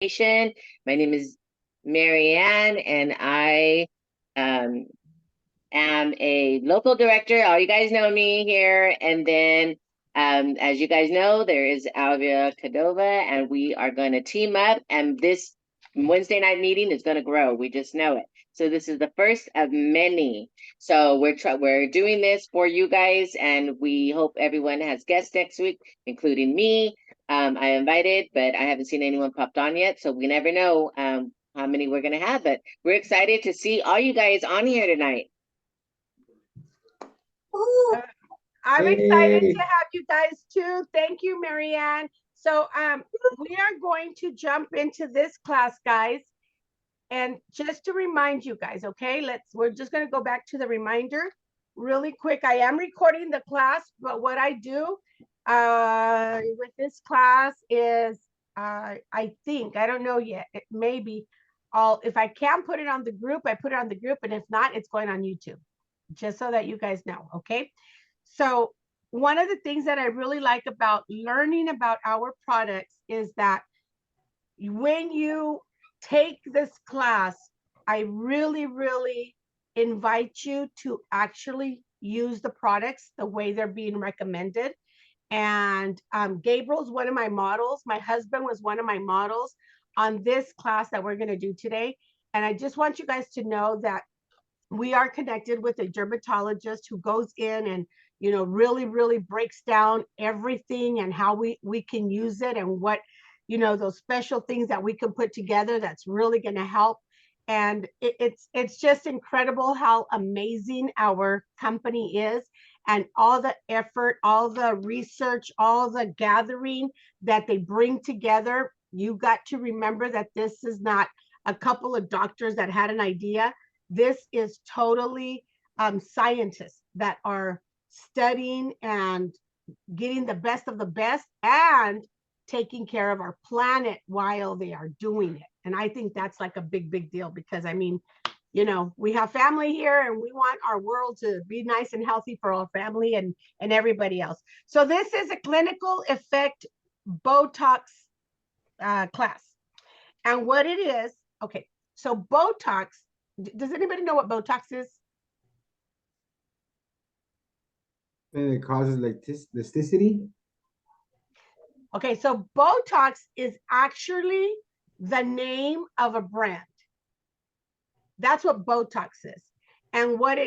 My name is Marianne, and I am a local director. All you guys know me here. And then, as you guys know, there is Alvia Cordova, and we are going to team up. And this Wednesday night meeting is going to grow. We just know it. So this is the first of many. So we're doing this for you guys, and we hope everyone has guests next week, including me. I invited, but I haven't seen anyone popped on yet. So we never know how many we're gonna have. But we're excited to see all you guys on here tonight. I'm excited to have you guys too. Thank you, Marianne. So we are going to jump into this class, guys. And just to remind you guys, okay, we're just going to go back to the reminder really quick. I am recording the class, but what I do with this class is I think, I don't know yet, maybe if I can put it on the group, I put it on the group, and if not, it's going on YouTube, just so that you guys know, okay? So one of the things that I really like about learning about our products is that when you take this class, I really, really invite you to actually use the products the way they're being recommended. And Gabriel's one of my models. My husband was one of my models on this class that we're going to do today. And I just want you guys to know that we are connected with a dermatologist who goes in and really, really breaks down everything and how we can use it, and what those special things that we can put together that's really going to help. And it's just incredible how amazing our company is, and all the effort, all the research, all the gathering that they bring together. You got to remember that this is not a couple of doctors that had an idea. This is totally scientists that are studying and getting the best of the best and taking care of our planet while they are doing it. And I think that's like a big, big deal, because I mean, we have family here, and we want our world to be nice and healthy for our family and everybody else. So this is a clinical effect Botox class. And what it is, okay, so Botox, does anybody know what Botox is? And it causes like elasticity. Okay, so Botox is actually the name of a brand. That's what Botox is. And what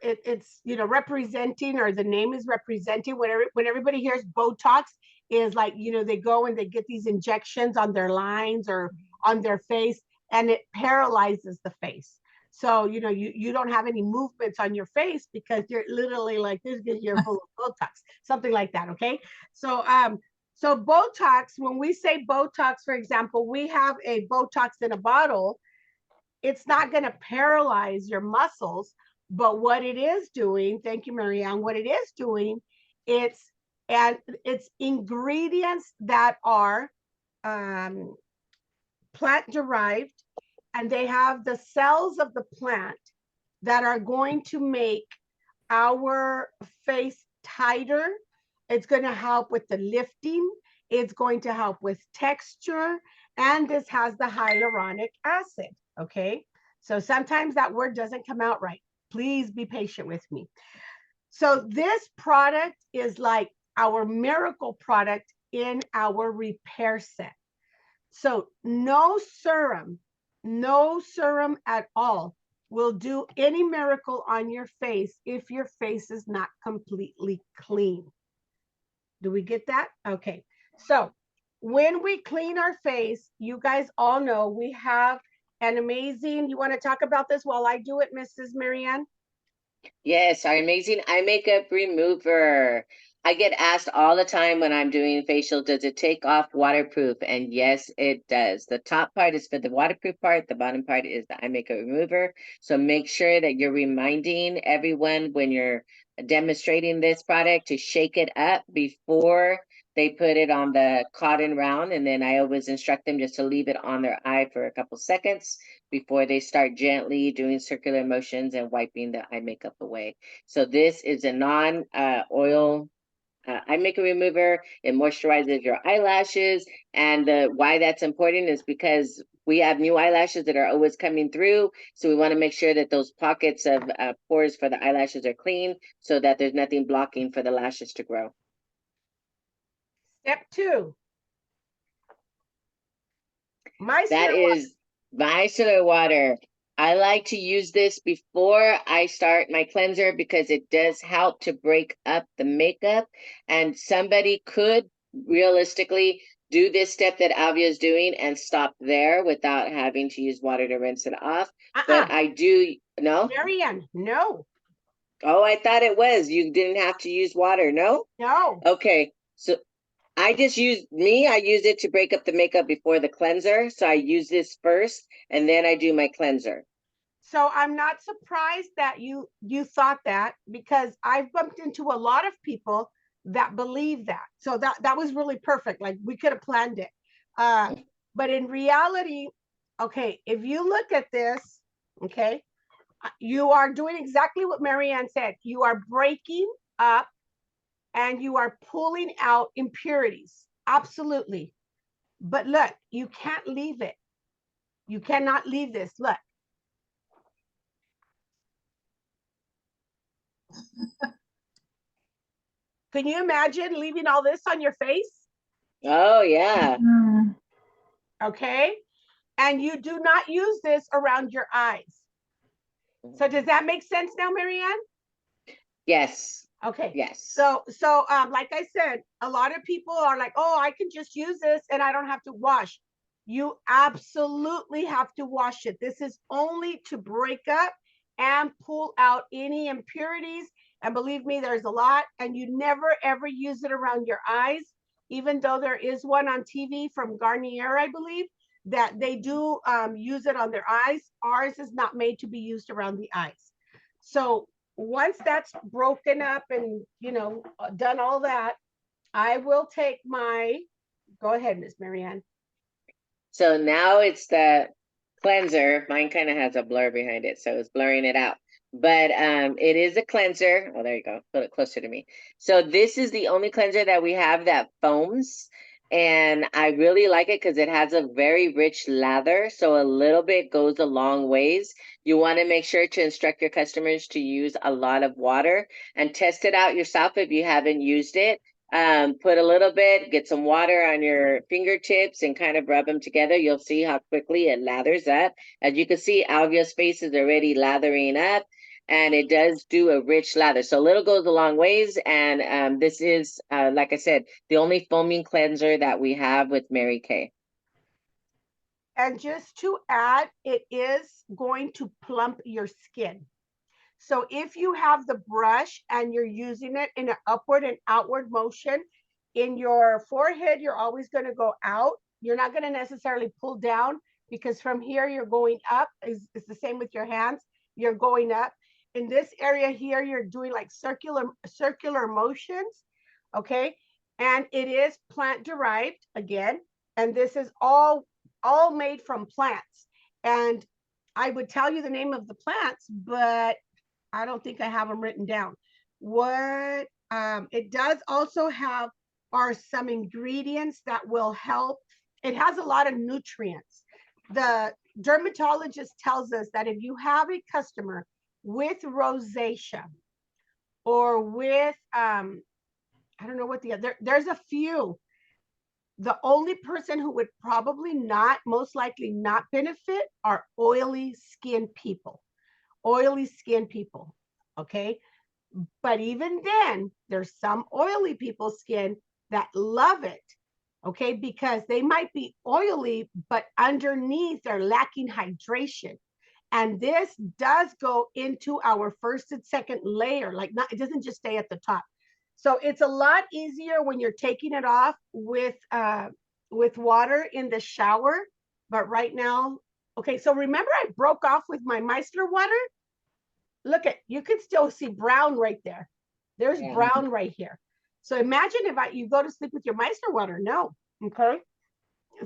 it's representing, or the name is representing, when everybody hears Botox, is like, they go and they get these injections on their lines or on their face, and it paralyzes the face. So you don't have any movements on your face because you're literally like this, because you're full of Botox, something like that. Okay, so Botox, when we say Botox, for example, we have a Botox in a bottle. It's not going to paralyze your muscles, but what it is doing, thank you, Marianne, what it is doing, it's ingredients that are plant derived, and they have the cells of the plant that are going to make our face tighter. It's going to help with the lifting. It's going to help with texture. And this has the hyaluronic acid. Okay. So sometimes that word doesn't come out right. Please be patient with me. So this product is like our miracle product in our repair set. So no serum at all will do any miracle on your face if your face is not completely clean. Do we get that? Okay. So when we clean our face, you guys all know we have an amazing, you want to talk about this while I do it, Mrs. Marianne? Yes, our amazing eye makeup remover. I get asked all the time when I'm doing facial, does it take off waterproof? And yes, it does. The top part is for the waterproof part. The bottom part is the eye makeup remover. So make sure that you're reminding everyone when you're demonstrating this product to shake it up before they put it on the cotton round. And then I always instruct them just to leave it on their eye for a couple seconds before they start gently doing circular motions and wiping the eye makeup away. So this is a non-oil eye makeup remover. It moisturizes your eyelashes. And why that's important is because we have new eyelashes that are always coming through. So we want to make sure that those pockets of pores for the eyelashes are clean so that there's nothing blocking for the lashes to grow. Step 2. That Micellar is micellar water. I like to use this before I start my cleanser because it does help to break up the makeup. And somebody could realistically do this step that Avia is doing and stop there without having to use water to rinse it off. But I do, no? Marianne, no. Oh, I thought it was. You didn't have to use water, no? No. Okay. So I just use I use it to break up the makeup before the cleanser. So I use this first and then I do my cleanser. So I'm not surprised that you thought that, because I've bumped into a lot of people that believe that. So that was really perfect. Like we could have planned it. But in reality, okay, if you look at this, okay, you are doing exactly what Marianne said. You are breaking up and you are pulling out impurities. Absolutely. But look, you can't leave it. You cannot leave this. Look. Can you imagine leaving all this on your face? Oh, yeah. Okay. And you do not use this around your eyes. So does that make sense now, Marianne? Yes. Okay. Yes. So like I said, a lot of people are like, oh, I can just use this and I don't have to wash. You absolutely have to wash it. This is only to break up and pull out any impurities. And believe me, there's a lot. And you never, ever use it around your eyes, even though there is one on TV from Garnier, I believe, that they do use it on their eyes. Ours is not made to be used around the eyes. So once that's broken up and, done all that, I will take my, go ahead, Miss Marianne. So now it's the cleanser. Mine kind of has a blur behind it, so it's blurring it out. But it is a cleanser. Oh, there you go. Put it closer to me. So this is the only cleanser that we have that foams. And I really like it because it has a very rich lather. So a little bit goes a long ways. You want to make sure to instruct your customers to use a lot of water and test it out yourself if you haven't used it. Put a little bit, get some water on your fingertips and kind of rub them together. You'll see how quickly it lathers up. As you can see, Alvia's face is already lathering up, and it does do a rich lather. So a little goes a long ways, and this is, like I said, the only foaming cleanser that we have with Mary Kay. And just to add, it is going to plump your skin. So if you have the brush and you're using it in an upward and outward motion, in your forehead, you're always going to go out. You're not going to necessarily pull down, because from here you're going up. It's the same with your hands. You're going up. In this area here, you're doing like circular motions. Okay. And it is plant derived again. And this is all made from plants. And I would tell you the name of the plants, but I don't think I have them written down. What it does also have are some ingredients that will help. It has a lot of nutrients. The dermatologist tells us that if you have a customer with rosacea or with, I don't know what the other, there's a few. The only person who would probably not, most likely not benefit are oily skin people. Oily skin people, okay? But even then, there's some oily people's skin that love it, okay? Because they might be oily, but underneath they're lacking hydration. And this does go into our first and second layer, like not, it doesn't just stay at the top. So it's a lot easier when you're taking it off with water in the shower. But right now, okay, so remember I broke off with my micellar water? Look at, you can still see brown right there. There's brown right here. So imagine if you go to sleep with your micellar water. No. Okay.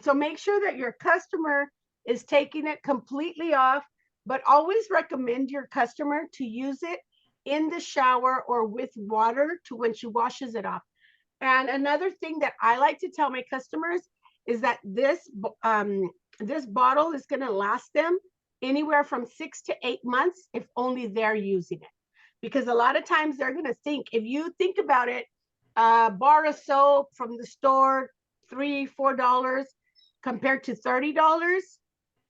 So make sure that your customer is taking it completely off, but always recommend your customer to use it in the shower or with water to when she washes it off. And another thing that I like to tell my customers is that this bottle is going to last them anywhere from 6 to 8 months if only they're using it. Because a lot of times they're going to think, if you think about it, a bar of soap from the store, $3-4 compared to $30.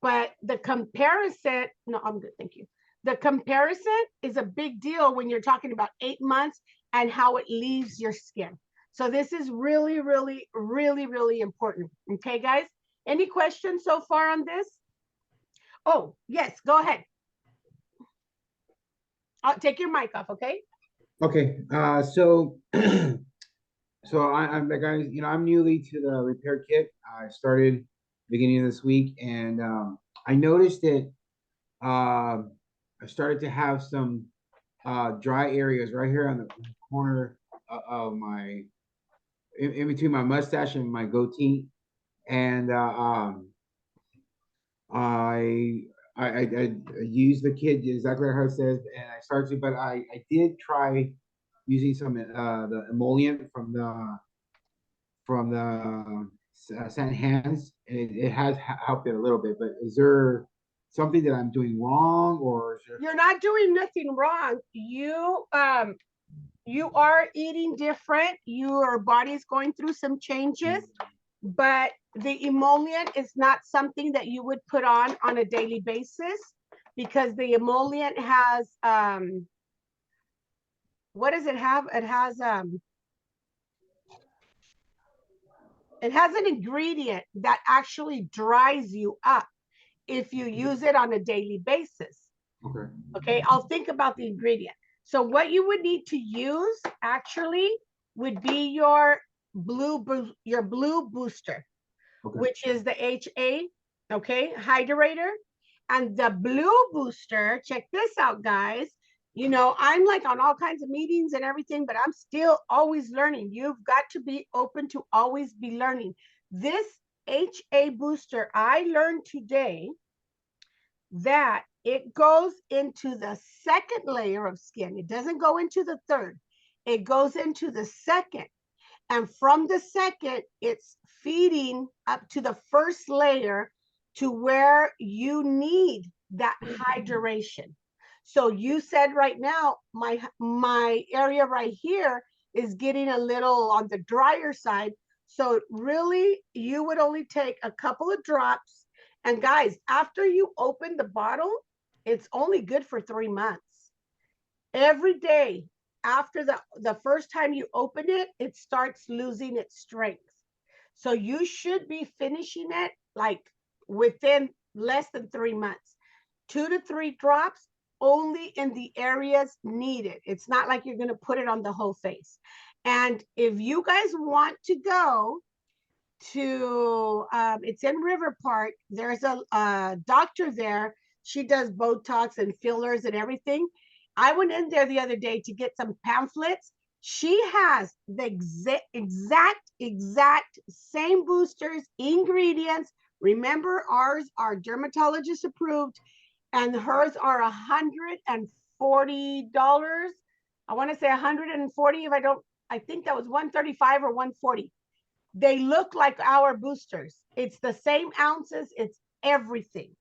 But the comparison, no, I'm good, thank you. The comparison is a big deal when you're talking about 8 months and how it leaves your skin. So this is really, really, really, really important. Okay, guys? Any questions so far on this? Oh, yes, go ahead. I'll take your mic off, okay? Okay. So I'm like I'm newly to the repair kit. I started beginning of this week, and I noticed that I started to have some dry areas right here on the corner of my in between my mustache and my goatee, and I I use the kit exactly how it says, and I started to, but I did try using some the emollient from the Saint Hands, and it has helped it a little bit. But is there something that I'm doing wrong, or is there? You're not doing nothing wrong. You are eating different. Your body's going through some changes, but the emollient is not something that you would put on a daily basis, because the emollient has what does it have? It has an ingredient that actually dries you up if you use it on a daily basis. Okay. Okay, I'll think about the ingredient. So what you would need to use actually would be your blue booster, Okay. which is the HA, okay, hydrator. And the blue booster, check this out, guys. You know, I'm like on all kinds of meetings and everything, but I'm still always learning. You've got to be open to always be learning. This HA booster, I learned today that it goes into the second layer of skin. It doesn't go into the third. It goes into the second. And from the second, it's feeding up to the first layer to where you need that hydration. So you said right now, my area right here is getting a little on the drier side. So really, you would only take a couple of drops. And guys, after you open the bottle, it's only good for 3 months. Every day after the first time you open it, it starts losing its strength. So you should be finishing it like within less than 3 months. 2 to 3 drops only in the areas needed. It's not like you're going to put it on the whole face. And if you guys want to go to, it's in River Park, there's a doctor there. She does Botox and fillers and everything. I went in there the other day to get some pamphlets. She has the exact same boosters, ingredients. Remember, ours are dermatologist approved, and hers are $140. I want to say 140. If I don't, I think that was 135 or 140. They look like our boosters. It's the same ounces. It's everything.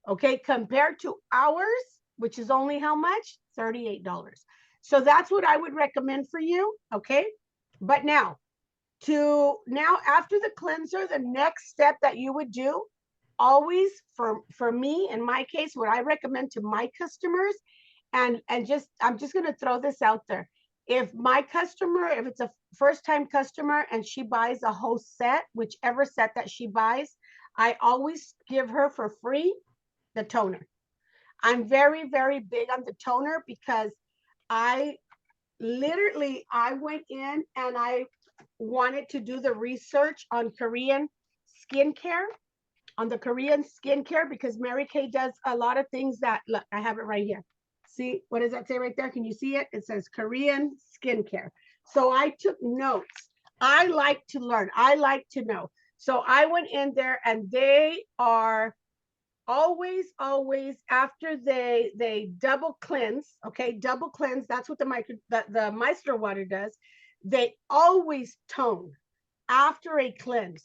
Okay, compared to ours, which is only how much? $38. So that's what I would recommend for you. Okay, but now after the cleanser, the next step that you would do, always for me, in my case, what I recommend to my customers, and just I'm just going to throw this out there. If it's a first time customer and she buys a whole set, whichever set that she buys, I always give her for free the toner. I'm very, very big on the toner because I went in and I wanted to do the research on Korean skincare, because Mary Kay does a lot of things that, look, I have it right here. See, what does that say right there? Can you see it? It says Korean skincare. So I took notes. I like to learn. I like to know. So I went in there and they are always after they double cleanse. Okay, double cleanse. That's what the micellar water does. They always tone after a cleanse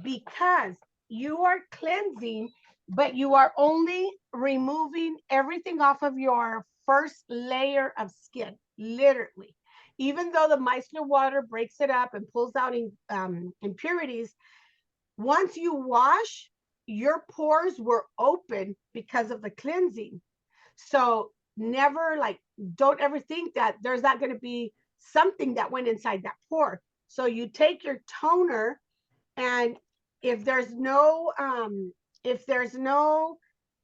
because you are cleansing, but you are only removing everything off of your first layer of skin, literally. Even though the micellar water breaks it up and pulls out impurities, once you wash, your pores were open because of the cleansing. So never like, don't ever think that there's not going to be something that went inside that pore. So you take your toner, and if there's no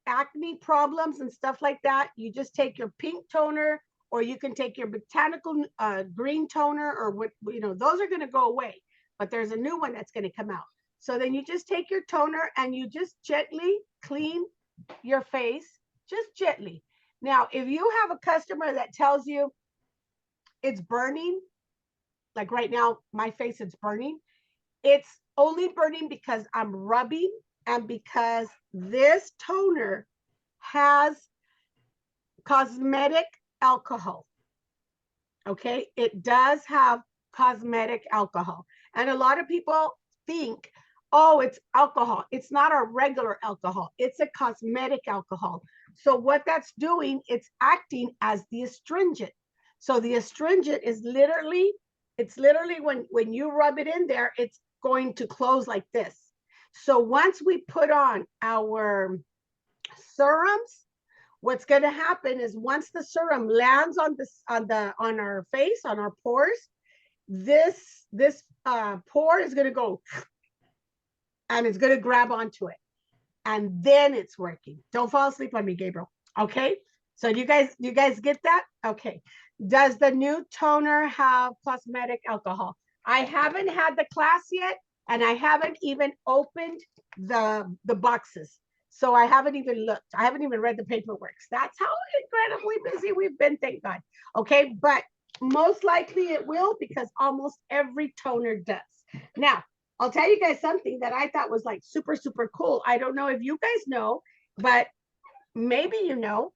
acne problems and stuff like that, you just take your pink toner, or you can take your botanical green toner, or what, those are going to go away, but there's a new one that's going to come out. So then you just take your toner and you just gently clean your face, just gently. Now, if you have a customer that tells you it's burning, like right now, my face is burning, it's only burning because I'm rubbing and because this toner has cosmetic alcohol. Okay, it does have cosmetic alcohol. And a lot of people think, oh, it's alcohol. It's not a regular alcohol, it's a cosmetic alcohol. So what that's doing, it's acting as the astringent. So the astringent is literally, it's literally when you rub it in there, it's going to close like this. So once we put on our serums, what's going to happen is once the serum lands on our face, on our pores, this pore is going to go, and it's going to grab onto it, and then it's working. Don't fall asleep on me, Gabriel. Okay, so you guys get that? Okay. Does the new toner have cosmetic alcohol? I haven't had the class yet, and I haven't even opened the boxes. So I haven't even looked. I haven't even read the paperwork. That's how incredibly busy we've been, thank God. Okay, but most likely it will, because almost every toner does. Now, I'll tell you guys something that I thought was like super, super cool. I don't know if you guys know, but maybe you know,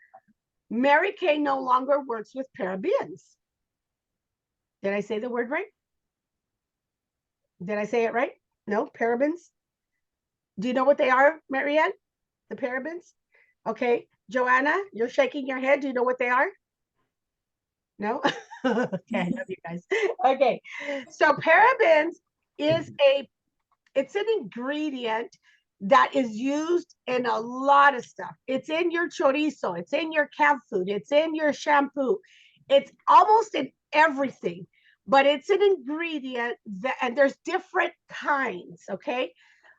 Mary Kay no longer works with parabens. Did I say the word right? Did I say it right? No, parabens. Do you know what they are, Marianne? The parabens? Okay. Joanna, you're shaking your head. Do you know what they are? No? Okay, I love you guys. Okay. So parabens is it's an ingredient that is used in a lot of stuff. It's in your chorizo, it's in your cat food, it's in your shampoo. It's almost in everything, but it's an ingredient that, and there's different kinds, okay?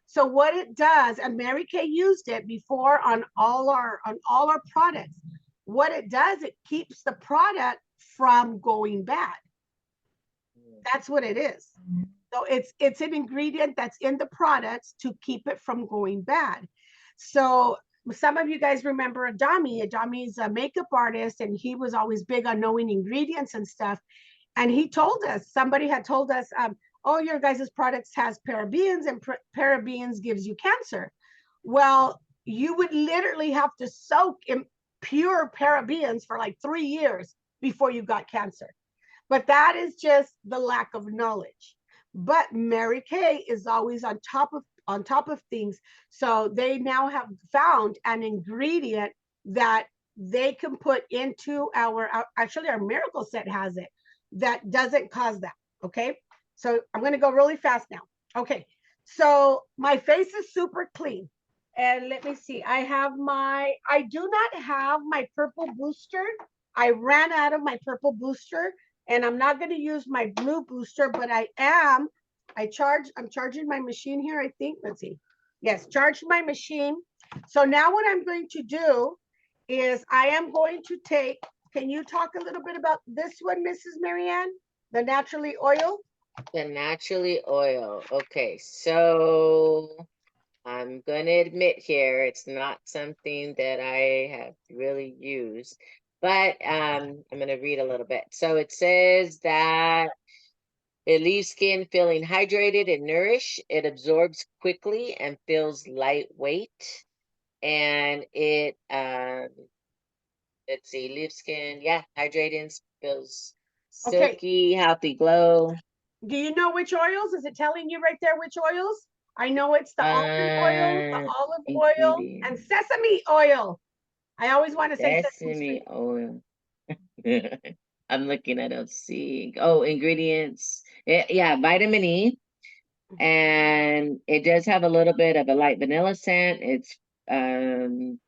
So what it does, and Mary Kay used it before on all our products. What it does, it keeps the product from going bad. That's what it is. So it's an ingredient that's in the products to keep it from going bad. So some of you guys remember Adami. Adami's a makeup artist, and he was always big on knowing ingredients and stuff. And he told us, somebody had told us, oh, your guys' products has parabens, and parabens gives you cancer. Well, you would literally have to soak in pure parabens for like 3 years before you got cancer. But that is just the lack of knowledge. But Mary Kay is always on top of things. So they now have found an ingredient that they can put into actually our miracle set has it, that doesn't cause that. Okay. So I'm going to go really fast now. Okay. So my face is super clean. And let me see. I do not have my purple booster. I ran out of my purple booster, and I'm not going to use my blue booster, but I'm charging my machine here, I think. Let's see. Yes, charge my machine. So now what I'm going to do is I am going to take, can you talk a little bit about this one, Mrs. Marianne? The naturally oil? The naturally oil. Okay, so I'm going to admit here, it's not something that I have really used, but I'm going to read a little bit. So it says that it leaves skin feeling hydrated and nourished. It absorbs quickly and feels lightweight. And let's see, leaves skin, yeah, hydrated and feels Okay. silky, healthy glow. Do you know which oils? Is it telling you right there which oils? I know it's the almond oil, the olive oil, and Ingredient. sesame oil. I always want to say sesame Sesame street. oil. I'm looking at it. See. Oh, ingredients. Yeah, vitamin E. And it does have a little bit of a light vanilla scent. It's um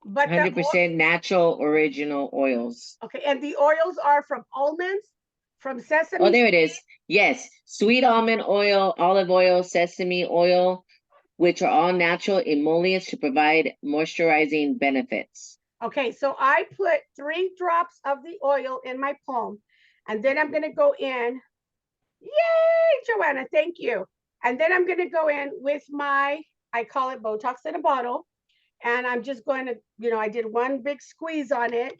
But the 100% natural original oils. okay, and the oils are from almonds, from Oh, sesame there it seed. is. Yes, sweet almond oil, olive oil, sesame oil, which are all natural emollients to provide moisturizing benefits. Okay, so I put 3 drops of the oil in my palm, and then I'm going to go in. Yay, Joanna, thank you. And then I'm going to go in with my, I call it Botox in a bottle. And I'm just going to, I did one big squeeze on it,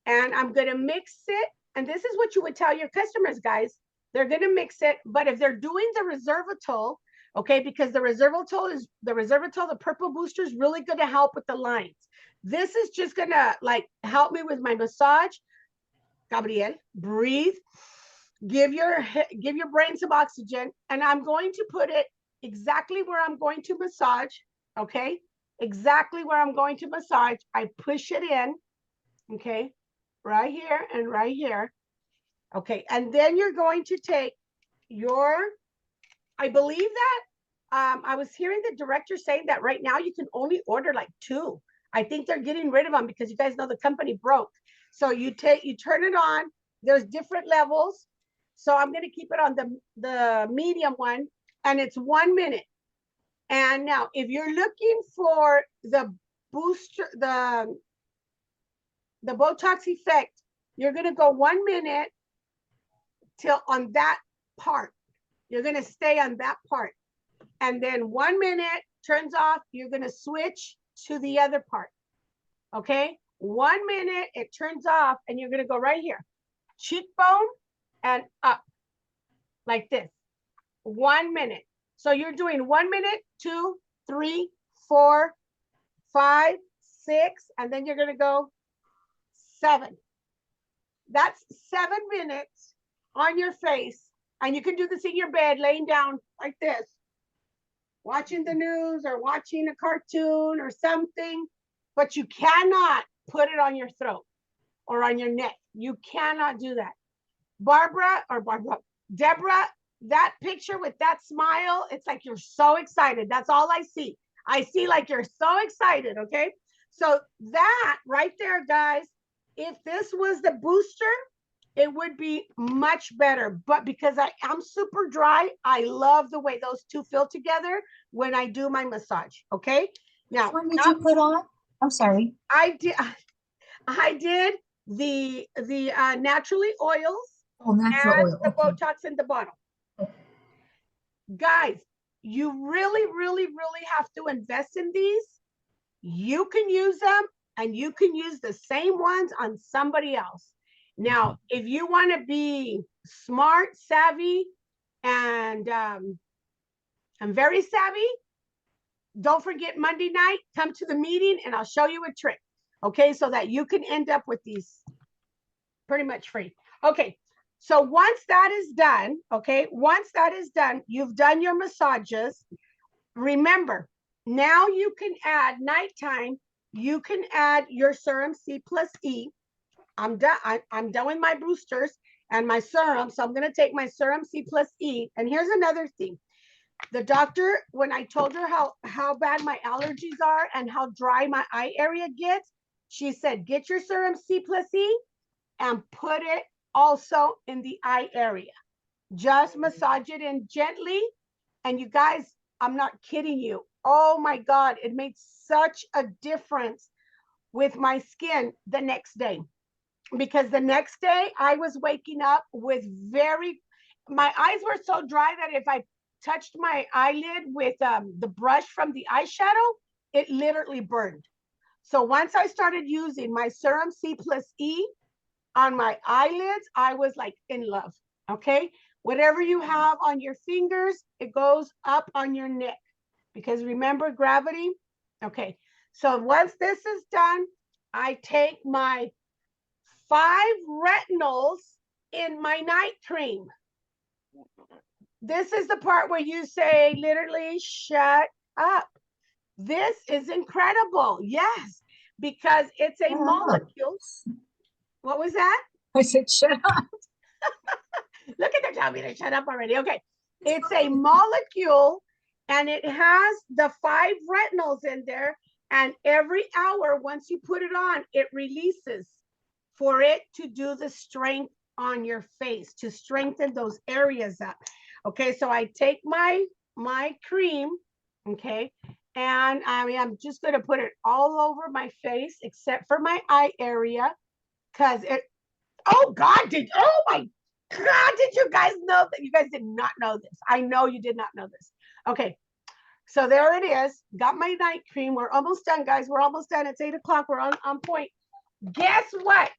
and I'm going to mix it. And this is what you would tell your customers, guys. They're going to mix it, but if they're doing the resveratrol, okay, because the resveratrol, the purple booster is really going to help with the lines. This is just going to like help me with my massage. Gabriel, breathe. Give your brain some oxygen, and I'm going to put it exactly where I'm going to massage, okay? Exactly where I'm going to massage. I push it in, okay? Right here and right here. Okay, and then you're going to take your, I believe that I was hearing the director saying that right now you can only order like 2. I think they're getting rid of them because you guys know the company broke. So you turn it on. There's different levels. So I'm going to keep it on the medium one, and it's 1 minute. And now, if you're looking for the booster, the Botox effect, you're going to go 1 minute till on that part. You're going to stay on that part. And then 1 minute turns off, you're going to switch to the other part. Okay? 1 minute, it turns off, and you're going to go right here. Cheekbone and up like this. 1 minute. So you're doing 1 minute, 2, 3, 4, 5, 6, and then you're going to go 7. That's 7 minutes on your face. And you can do this in your bed, laying down like this, watching the news or watching a cartoon or something, but you cannot put it on your throat or on your neck. You cannot do that. Deborah, that picture with that smile, it's like you're so excited. That's all I see. I see like you're so excited, okay? So that right there, guys, if this was the booster, it would be much better. But because I am super dry, I love the way those two feel together when I do my massage, okay? Now, which one did you put on? I'm sorry. I did the naturally oils. Oh, natural And oil. the Okay. Botox in the bottle. Guys, you really, really, really have to invest in these. You can use them, and you can use the same ones on somebody else. Now, if you want to be smart, savvy, and very savvy, don't forget Monday night, come to the meeting, and I'll show you a trick, okay, so that you can end up with these pretty much free. Okay, so once that is done, okay, once that is done, you've done your massages. Remember, now you can add nighttime, you can add your serum C plus E. I'm done. I'm done with my boosters and my serum. So I'm going to take my serum C plus E. And here's another thing. The doctor, when I told her how bad my allergies are and how dry my eye area gets, she said, get your serum C plus E and put it also in the eye area. Just massage it in gently. And you guys, I'm not kidding you. Oh my God, it made such a difference with my skin the next day. Because the next day I was waking up with my eyes were so dry that if I touched my eyelid with the brush from the eyeshadow, it literally burned. So once I started using my serum C plus E on my eyelids, I was like in love, okay? Whatever you have on your fingers, it goes up on your neck because remember gravity? Okay, so once this is done, I take my 5 retinols in my night cream. This is the part where you say literally shut up. This is incredible. Yes, because it's a molecule. What was that? I said, shut up. Look at them telling me to shut up already. Okay. It's a molecule and it has the 5 retinols in there. And every hour, once you put it on, it releases for it to do the strength on your face, to strengthen those areas up. Okay, so I take my cream, okay, and I'm just going to put it all over my face except for my eye area because it, oh my God, did you guys know that? You guys did not know this. I know you did not know this. Okay, so there it is. Got my night cream. We're almost done, guys. We're almost done. It's 8 o'clock. We're on point. Guess what?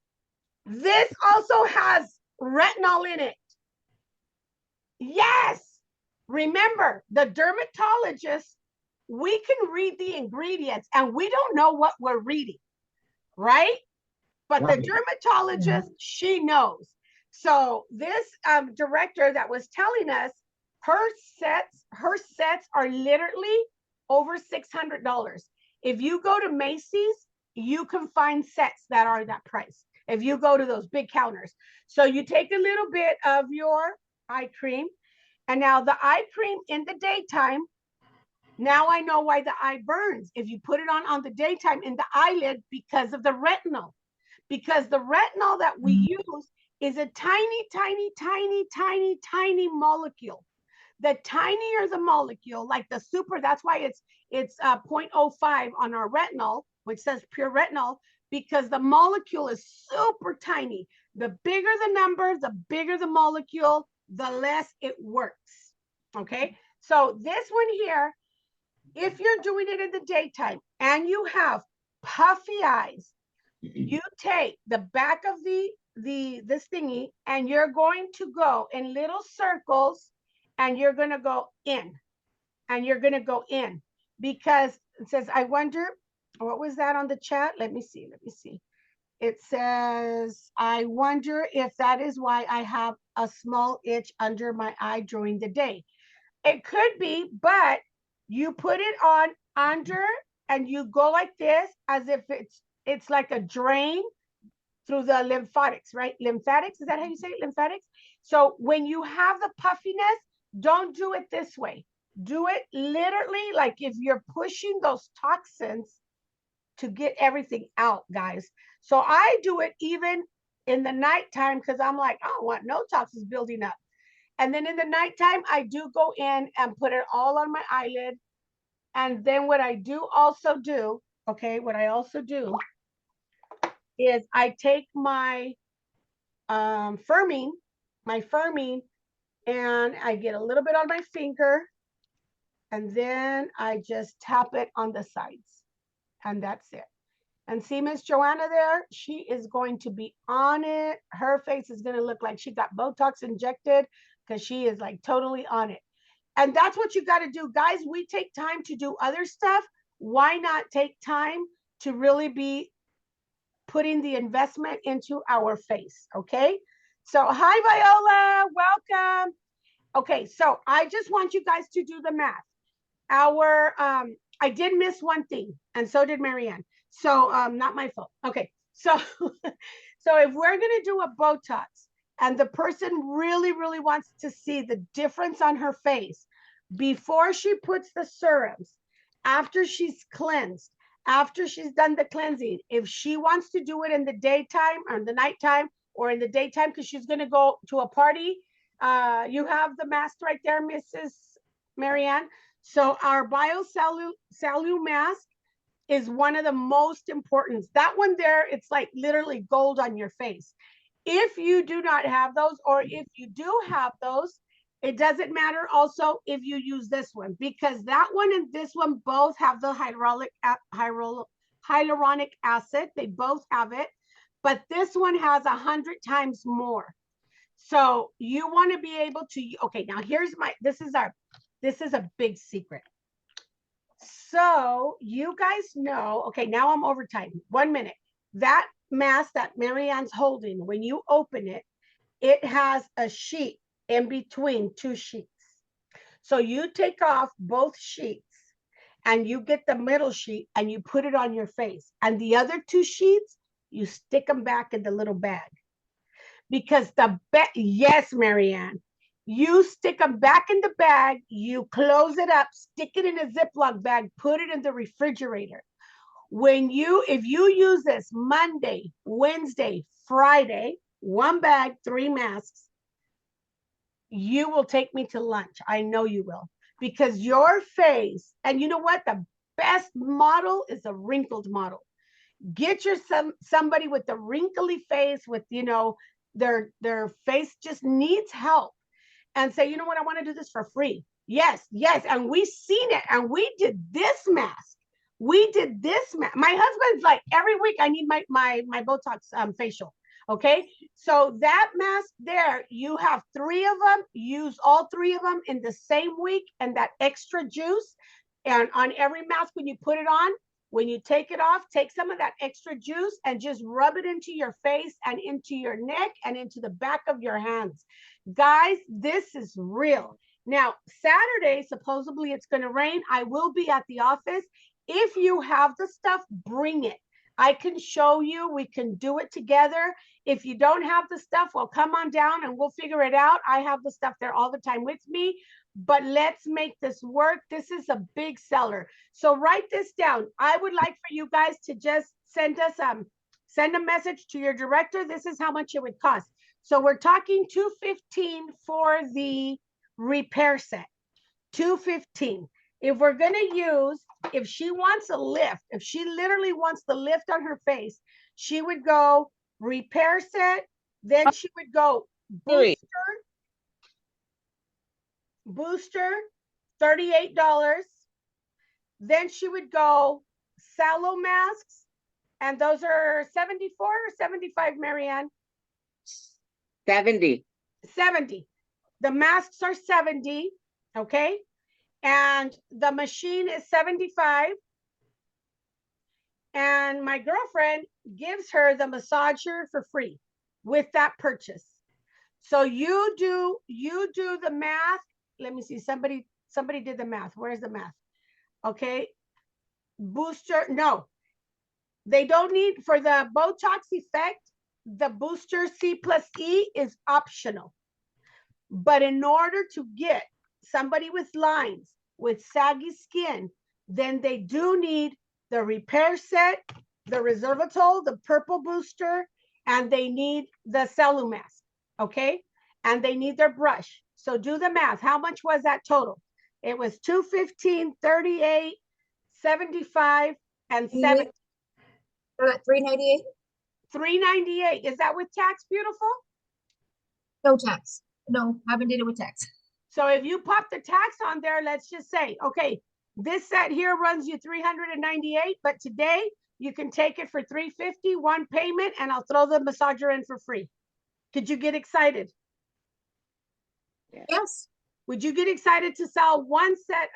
This also has retinol in it. Yes. Remember, the dermatologist, we can read the ingredients and we don't know what we're reading, right? But the dermatologist, she knows. So this director that was telling us, her sets are literally over $600. If you go to Macy's, you can find sets that are that price. If you go to those big counters. So you take a little bit of your eye cream, and now the eye cream in the daytime, now I know why the eye burns. If you put it on the daytime in the eyelid because of the retinol. Because the retinol that we use is a tiny, tiny, tiny, tiny, tiny molecule. The tinier the molecule, like the super, that's why it's 0.05 on our retinol, which says pure retinol, because the molecule is super tiny. The bigger the number, the bigger the molecule, the less it works. Okay, so this one here, if you're doing it in the daytime and you have puffy eyes, you take the back of this thingy and you're going to go in little circles and you're going to go in and you're going to go in because it says, I wonder, what was that on the chat? Let me see. It says, I wonder if that is why I have a small itch under my eye during the day. It could be, but you put it on under and you go like this as if it's like a drain through the lymphatics, right? Lymphatics, is that how you say it? Lymphatics? So when you have the puffiness, don't do it this way. Do it literally like if you're pushing those toxins to get everything out, guys. So I do it even in the nighttime because I'm like, I don't want no toxins building up. And then in the nighttime, I do go in and put it all on my eyelid. And then what I also do is I take my firming, and I get a little bit on my finger, and then I just tap it on the sides, and that's it. And see Miss Joanna there? She is going to be on it. Her face is going to look like she got Botox injected because she is like totally on it. And that's what you got to do. Guys, we take time to do other stuff. Why not take time to really be putting the investment into our face, okay? So hi, Viola, welcome. Okay, so I just want you guys to do the math. I did miss one thing, and so did Marianne. So not my fault. Okay, so so if we're gonna do a Botox and the person really, really wants to see the difference on her face before she puts the serums, after she's cleansed, after she's done the cleansing, if she wants to do it in the daytime or the nighttime or in the daytime because she's going to go to a party, you have the mask right there, Mrs. Marianne. So our BioCellular mask is one of the most important. That one there, it's like literally gold on your face. If you do not have those, or if you do have those, it doesn't matter also if you use this one, because that one and this one both have the hyaluronic acid. They both have it, but this one has 100 times more. So you want to be able to, okay, now this is a big secret. So you guys know, okay, now I'm over time. 1 minute. That mask that Marianne's holding, when you open it, it has a sheet in between two sheets. So you take off both sheets and you get the middle sheet and you put it on your face. And the other two sheets, you stick them back in the little bag. Because yes, Marianne, you stick them back in the bag, you close it up, stick it in a Ziploc bag, put it in the refrigerator. If you use this Monday, Wednesday, Friday, one bag, 3 masks, you will take me to lunch. I know you will, because your face, and you know what? The best model is a wrinkled model. Get your somebody with a wrinkly face, with, you know, their face just needs help, and say, you know what, I want to do this for free. Yes, yes. And we seen it, and we did this mask. We did this mask. My husband's like, every week I need my Botox facial. Okay, so that mask there, you have 3 of them. Use all 3 of them in the same week, and that extra juice, and on every mask when you put it on, when you take it off, take some of that extra juice and just rub it into your face and into your neck and into the back of your hands. Guys, this is real. Now, Saturday, supposedly it's going to rain. I will be at the office. If you have the stuff, bring it. I can show you. We can do it together. If you don't have the stuff, well, come on down and we'll figure it out. I have the stuff there all the time with me, but let's make this work. This is a big seller. So write this down. I would like for you guys to just send a message to your director. This is how much it would cost. So we're talking $215 for the repair set. $215. If we're going to use, if she wants a lift, if she literally wants the lift on her face, she would go repair set, then she would go booster, $38. Then she would go sallow masks, and those are 74 or 75, Marianne? 70. 70. The masks are 70, okay? And the machine is 75. And my girlfriend gives her the massager for free with that purchase. So you do the math. Let me see. Somebody did the math. Where's the math? Okay. Booster. No, they don't need, for the Botox effect, the booster C+E is optional. But in order to get somebody with lines, with saggy skin, then they do need the repair set, the resveratrol, the purple booster, and they need the cellu mask, okay? And they need their brush. So do the math. How much was that total? It was $215, $38, $75, and $70. $398. $398. Is that with tax, beautiful? No tax. No, haven't did it with tax. So if you pop the tax on there, let's just say, okay, this set here runs you $398, but today you can take it for $350, one payment, and I'll throw the massager in for free. Could you get excited? Yes. Would you get excited to sell one set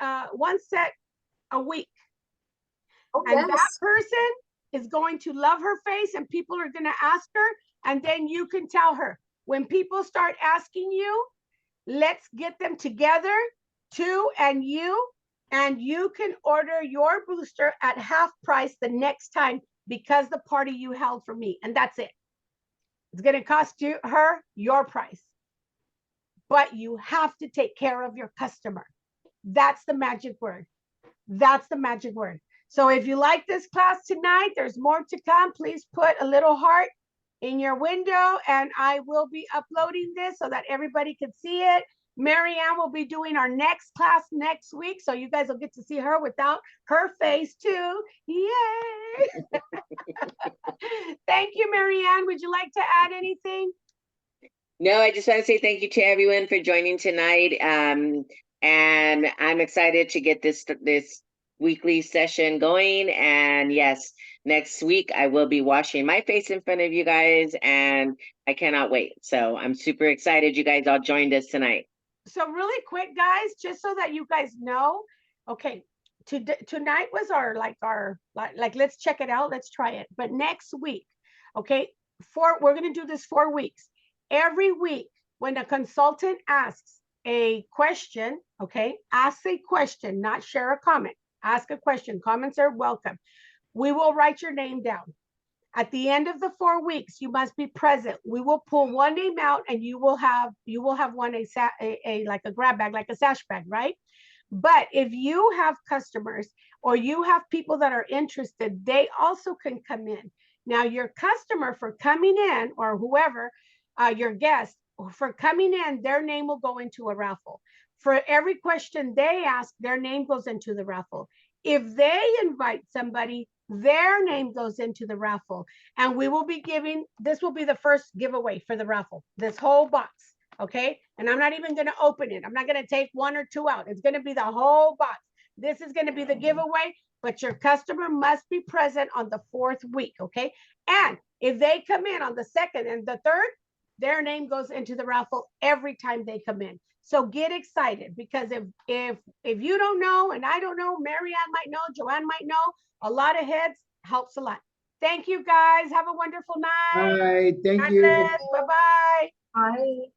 a week? Oh, and yes. that person is going to love her face, and people are going to ask her, and then you can tell her, when people start asking you, let's get them together, and you can order your booster at half price the next time, because the party you held for me, and that's it. It's going to cost her your price, but you have to take care of your customer. That's the magic word. That's the magic word. So if you like this class tonight, there's more to come. Please put a little heart in your window, and I will be uploading this so that everybody can see it. Marianne will be doing our next class next week, so you guys will get to see her without her face too. Yay! Thank you, Marianne. Would you like to add anything? No, I just want to say thank you to everyone for joining tonight. And I'm excited to get this weekly session going. And yes, next week I will be washing my face in front of you guys, and I cannot wait. So I'm super excited you guys all joined us tonight. So really quick, guys, just so that you guys know, okay, tonight was our let's check it out, let's try it. But next week, okay, we're going to do this 4 weeks. every week when a consultant asks a question, okay, ask a question, not share a comment. Ask a question. Comments are welcome. We will write your name down. At the end of the 4 weeks, you must be present. We will pull one name out, and you will have one like a grab bag, like a sash bag, right? But if you have customers or you have people that are interested, they also can come in. Now, your customer for coming in, or whoever, your guest for coming in, their name will go into a raffle. For every question they ask, their name goes into the raffle. If they invite somebody, their name goes into the raffle. And we will be giving, this will be the first giveaway for the raffle, this whole box. Okay. And I'm not even going to open it. I'm not going to take 1 or 2 out. It's going to be the whole box. This is going to be the giveaway, but your customer must be present on the 4th week. Okay. And if they come in on the 2nd and the 3rd, their name goes into the raffle every time they come in. So get excited, because if you don't know, and I don't know, Marianne might know, Joanne might know, a lot of heads helps a lot. Thank you guys. Have a wonderful night. All right, thank God you. bless. Bye-bye. I